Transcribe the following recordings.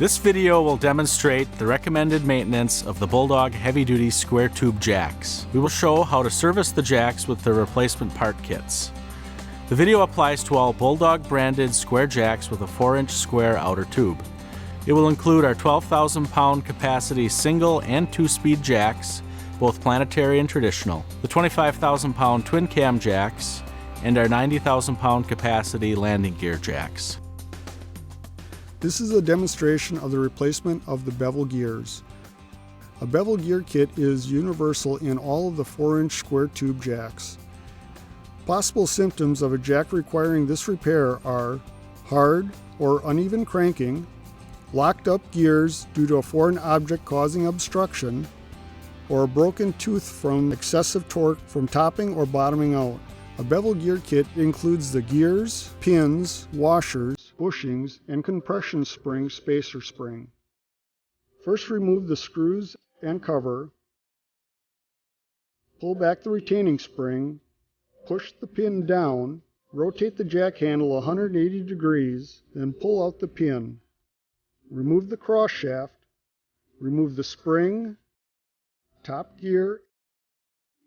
This video will demonstrate the recommended maintenance of the Bulldog heavy-duty square tube jacks. We will show how to service the jacks with their replacement part kits. The video applies to all Bulldog branded square jacks with a 4-inch square outer tube. It will include our 12,000 pound capacity single and 2-speed jacks, both planetary and traditional, the 25,000 pound twin cam jacks, and our 90,000 pound capacity landing gear jacks. This is a demonstration of the replacement of the bevel gears. A bevel gear kit is universal in all of the 4-inch square tube jacks. Possible symptoms of a jack requiring this repair are hard or uneven cranking, locked up gears due to a foreign object causing obstruction, or a broken tooth from excessive torque from topping or bottoming out. A bevel gear kit includes the gears, pins, washers, bushings, and compression spring spacer spring. First, remove the screws and cover. Pull back the retaining spring, push the pin down, rotate the jack handle 180 degrees, then pull out the pin. Remove the cross shaft, remove the spring, top gear,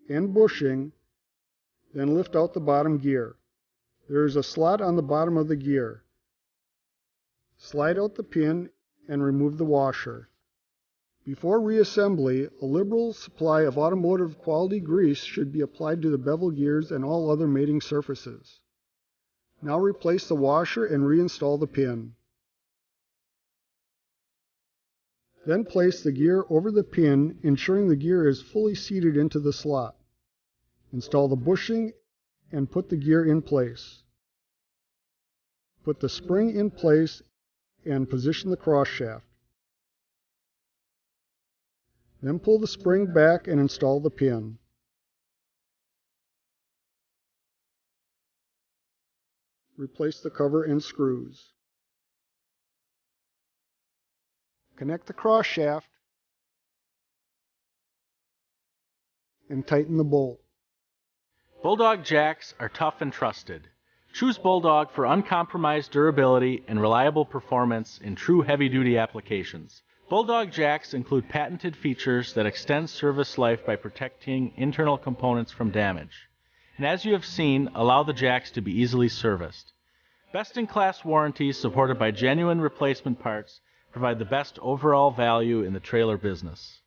and bushing, then lift out the bottom gear. There is a slot on the bottom of the gear. Slide out the pin and remove the washer. Before reassembly, a liberal supply of automotive quality grease should be applied to the bevel gears and all other mating surfaces. Now replace the washer and reinstall the pin. Then place the gear over the pin, ensuring the gear is fully seated into the slot. Install the bushing and put the gear in place. Put the spring in place and position the cross shaft. Then pull the spring back and install the pin. Replace the cover and screws. Connect the cross shaft and tighten the bolt. Bulldog jacks are tough and trusted. Choose Bulldog for uncompromised durability and reliable performance in true heavy-duty applications. Bulldog jacks include patented features that extend service life by protecting internal components from damage, and as you have seen, allow the jacks to be easily serviced. Best-in-class warranties supported by genuine replacement parts provide the best overall value in the trailer business.